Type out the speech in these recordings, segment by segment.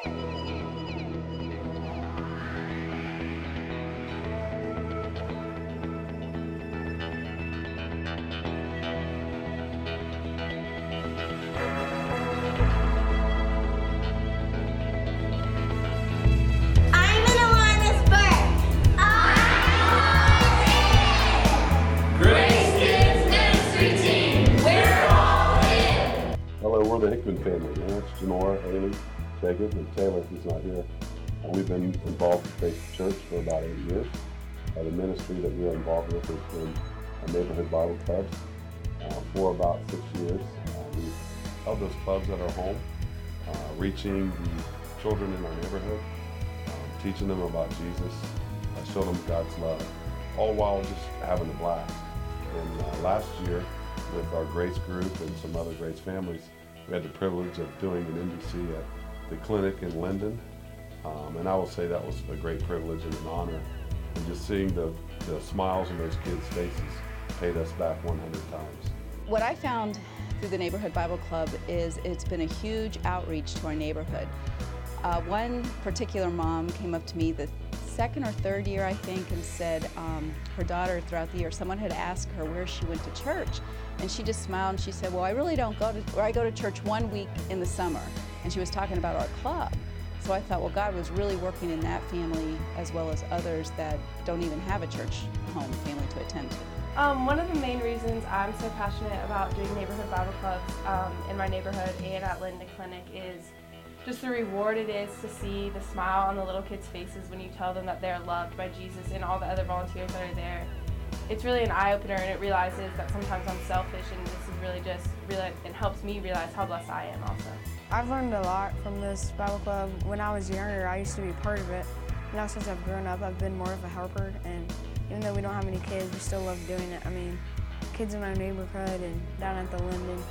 We're the Hickman family. Lance, Janora, Haley, Jacob, and Taylor, who's not here. We've been involved with Grace Church for about 8 years. The ministry that we're involved with has been a neighborhood Bible clubs for about 6 years. We've held those clubs at our home, reaching the children in our neighborhood, teaching them about Jesus, show them God's love, all while just having a blast. And last year, with our Grace group and some other Grace families, we had the privilege of doing an NBC at the clinic in Linden, and I will say that was a great privilege and an honor. And just seeing the smiles on those kids' faces paid us back 100 times. What I found through the Neighborhood Bible Club is it's been a huge outreach to our neighborhood. One particular mom came up to me the second or third year, I think, and said her daughter throughout the year, someone had asked her where she went to church, and she just smiled and she said, well, I really don't go to, or I go to church 1 week in the summer. And she was talking about our club. So I thought, well, God was really working in that family as well as others that don't even have a church home family to attend to. One of the main reasons I'm so passionate about doing neighborhood Bible clubs in my neighborhood and at Linden Clinic is just the reward it is to see the smile on the little kids' faces when you tell them that they're loved by Jesus and all the other volunteers that are there. It's really an eye-opener, and it realizes that sometimes I'm selfish, and this is really it helps me realize how blessed I am also. I've learned a lot from this Bible club. When I was younger, I used to be part of it. Now since I've grown up, I've been more of a helper, and even though we don't have any kids, we still love doing it. I mean, kids in our neighborhood and down at the Linden,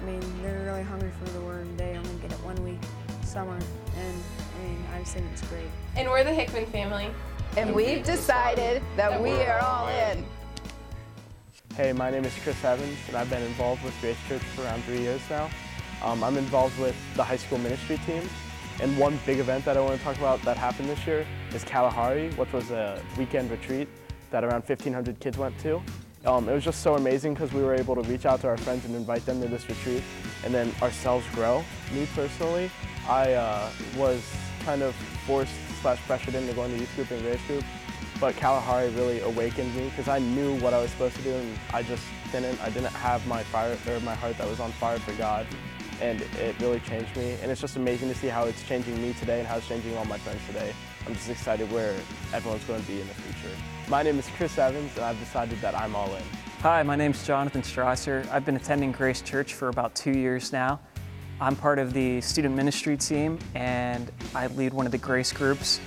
I mean, they're really hungry for the Word. They only get it 1 week summer, and I mean, I just think it's great. And we're the Hickman family. And we've decided that we are all in. Hey, my name is Chris Evans, and I've been involved with Grace Church for around 3 years now. I'm involved with the high school ministry team, and one big event that I want to talk about that happened this year is Kalahari, which was a weekend retreat that around 1,500 kids went to. It was just so amazing because we were able to reach out to our friends and invite them to this retreat and then ourselves grow. Me personally, I was kind of forced/pressured into going to youth group and Grace group, but Kalahari really awakened me because I knew what I was supposed to do and I just didn't. I didn't have my fire or my heart that was on fire for God, and it really changed me. And it's just amazing to see how it's changing me today and how it's changing all my friends today. I'm just excited where everyone's going to be in the future. My name is Chris Evans, and I've decided that I'm all in. Hi, my name's Jonathan Strasser. I've been attending Grace Church for about 2 years now. I'm part of the student ministry team, and I lead one of the Grace groups.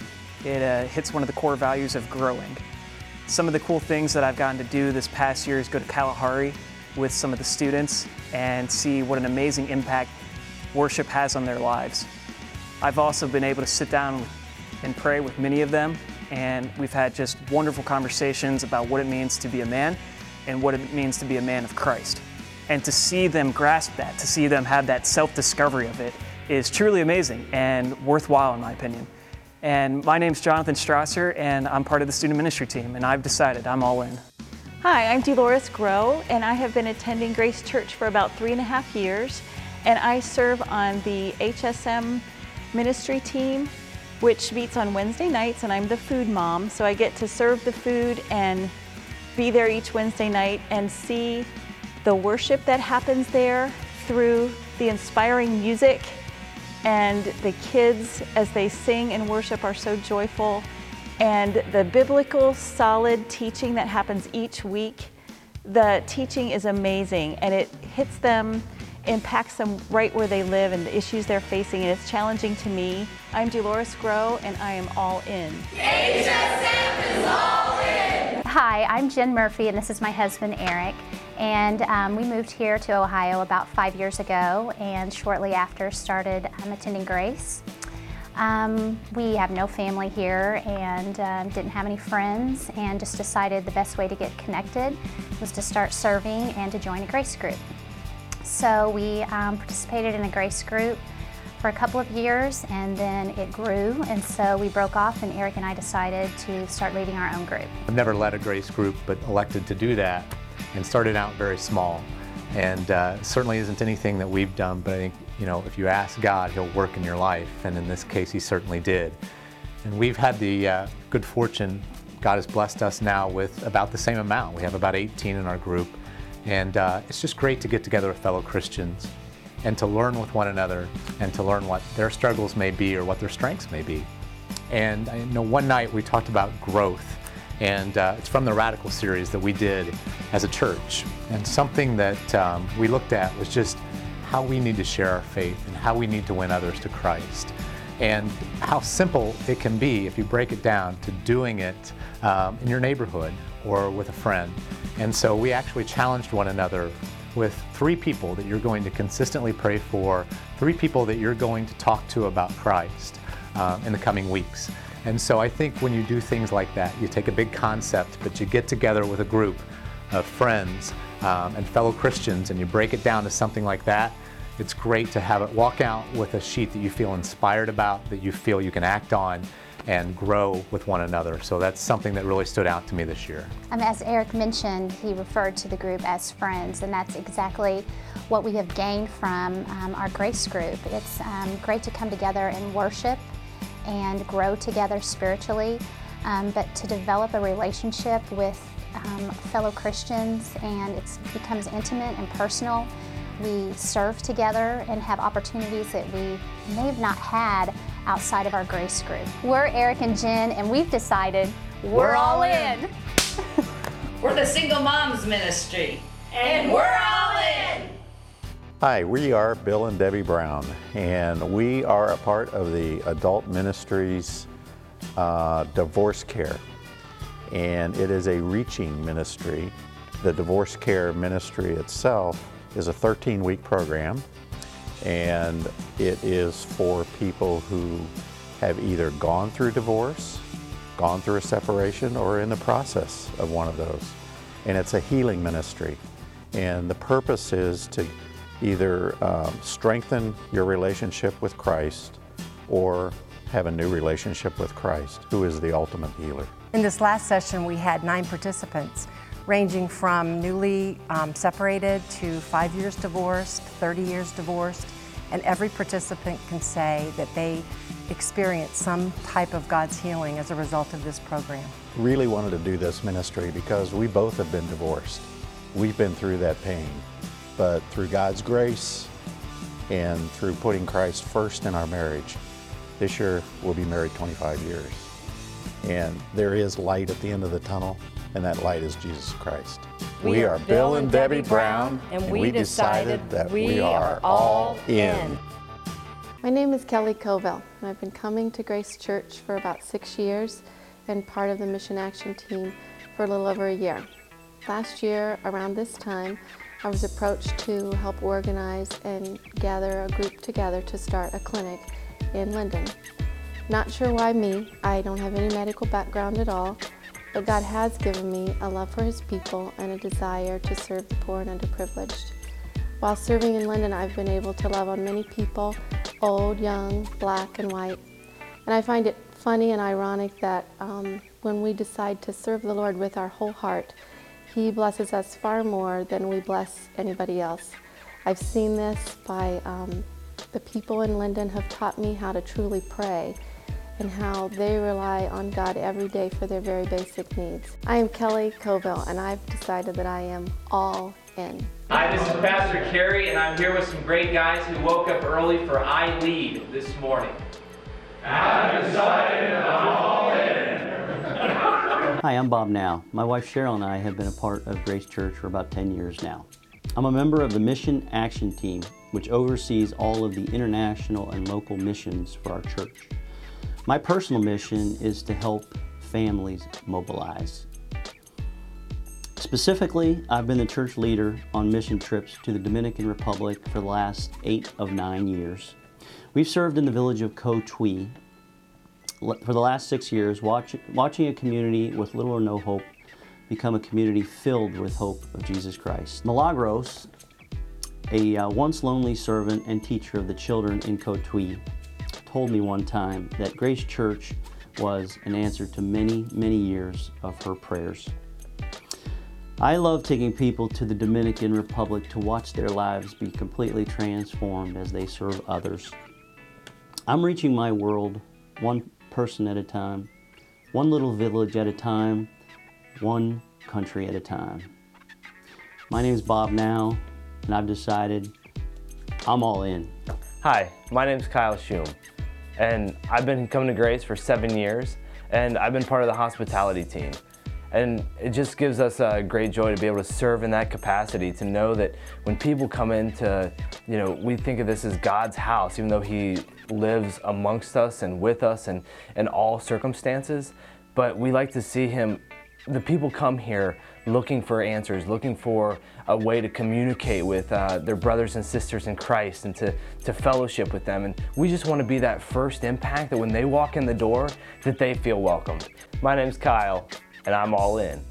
It hits one of the core values of growing. Some of the cool things that I've gotten to do this past year is go to Kalahari with some of the students and see what an amazing impact worship has on their lives. I've also been able to sit down and pray with many of them, and we've had just wonderful conversations about what it means to be a man and what it means to be a man of Christ. And to see them grasp that, to see them have that self-discovery of it is truly amazing and worthwhile in my opinion. And my name's Jonathan Strasser, and I'm part of the student ministry team, and I've decided I'm all in. Hi, I'm Dolores Grow, and I have been attending Grace Church for about 3.5 years, and I serve on the HSM ministry team, which meets on Wednesday nights, and I'm the food mom, so I get to serve the food and be there each Wednesday night and see the worship that happens there through the inspiring music, and the kids as they sing and worship are so joyful, and the biblical solid teaching that happens each week. The teaching is amazing, and it hits them, impacts them right where they live and the issues they're facing, and it's challenging to me. I'm Dolores Grow, and I am all in. HSM is all in! Hi, I'm Jen Murphy, and this is my husband, Eric. And we moved here to Ohio about 5 years ago, and shortly after started attending Grace. We have no family here and didn't have any friends, and just decided the best way to get connected was to start serving and to join a Grace group. So we participated in a Grace group for a couple of years, and then it grew, and so we broke off, and Eric and I decided to start leading our own group. I've never led a Grace group, but elected to do that and started out very small. And certainly isn't anything that we've done, but I think, if you ask God, He'll work in your life, and in this case, He certainly did. And we've had the good fortune, God has blessed us now with about the same amount. We have about 18 in our group, and it's just great to get together with fellow Christians and to learn with one another and to learn what their struggles may be or what their strengths may be. And I know one night we talked about growth, and it's from the Radical series that we did as a church. And something that we looked at was just how we need to share our faith and how we need to win others to Christ. And how simple it can be if you break it down to doing it in your neighborhood or with a friend. And so we actually challenged one another with 3 people that you're going to consistently pray for, 3 people that you're going to talk to about Christ in the coming weeks. And so I think when you do things like that, you take a big concept, but you get together with a group of friends and fellow Christians and you break it down to something like that. It's great to have it walk out with a sheet that you feel inspired about, that you feel you can act on and grow with one another. So that's something that really stood out to me this year. As Eric mentioned, he referred to the group as friends, and that's exactly what we have gained from our Grace group. It's great to come together and worship and grow together spiritually, but to develop a relationship with fellow Christians, and it becomes intimate and personal. We serve together and have opportunities that we may have not had outside of our Grace group. We're Eric and Jen, and we've decided we're all in. We're the Single Moms Ministry, and we're all in. Hi, we are Bill and Debbie Brown, and we are a part of the Adult Ministries Divorce Care, and it is a reaching ministry. The Divorce Care ministry itself is a 13-week program, and it is for people who have either gone through divorce, gone through a separation, or in the process of one of those. And it's a healing ministry, and the purpose is to either strengthen your relationship with Christ or have a new relationship with Christ, who is the ultimate healer. In this last session, we had 9 participants, ranging from newly separated to 5 years divorced, 30 years divorced, and every participant can say that they experienced some type of God's healing as a result of this program. Really wanted to do this ministry because we both have been divorced. We've been through that pain, but through God's grace and through putting Christ first in our marriage, this year we'll be married 25 years. And there is light at the end of the tunnel, and that light is Jesus Christ. We are Bill and Debbie Brown, and we decided that we are all in. My name is Kelly Covell, and I've been coming to Grace Church for about 6 years and part of the Mission Action Team for a little over a year. Last year, around this time, I was approached to help organize and gather a group together to start a clinic in Linden. Not sure why me. I don't have any medical background at all, but God has given me a love for His people and a desire to serve the poor and underprivileged. While serving in Linden, I've been able to love on many people, old, young, black, and white. And I find it funny and ironic that when we decide to serve the Lord with our whole heart, He blesses us far more than we bless anybody else. I've seen this by the people in Linden have taught me how to truly pray and how they rely on God every day for their very basic needs. I am Kelly Covell, and I've decided that I am all in. Hi, this is Pastor Kerry, and I'm here with some great guys who woke up early for I Lead this morning. I've decided I'm all in. Hi, I'm Bob Now. My wife Cheryl and I have been a part of Grace Church for about 10 years now. I'm a member of the Mission Action Team, which oversees all of the international and local missions for our church. My personal mission is to help families mobilize. Specifically, I've been the church leader on mission trips to the Dominican Republic for the last 8 of 9 years. We've served in the village of Ko Tui for the last 6 years, watching a community with little or no hope become a community filled with hope of Jesus Christ. Milagros A once lonely servant and teacher of the children in Cotuí told me one time that Grace Church was an answer to many, many years of her prayers. I love taking people to the Dominican Republic to watch their lives be completely transformed as they serve others. I'm reaching my world one person at a time, one little village at a time, one country at a time. My name is Bob Now, and I've decided I'm all in. Hi, my name is Kyle Schum, and I've been coming to Grace for 7 years, and I've been part of the hospitality team. And it just gives us a great joy to be able to serve in that capacity, to know that when people come into, we think of this as God's house, even though He lives amongst us and with us and in all circumstances. But we like to see Him, the people come here looking for answers, looking for a way to communicate with their brothers and sisters in Christ and to fellowship with them. And we just want to be that first impact that when they walk in the door, that they feel welcomed. My name's Kyle, and I'm all in.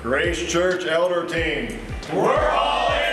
Grace Church Elder Team. We're all in.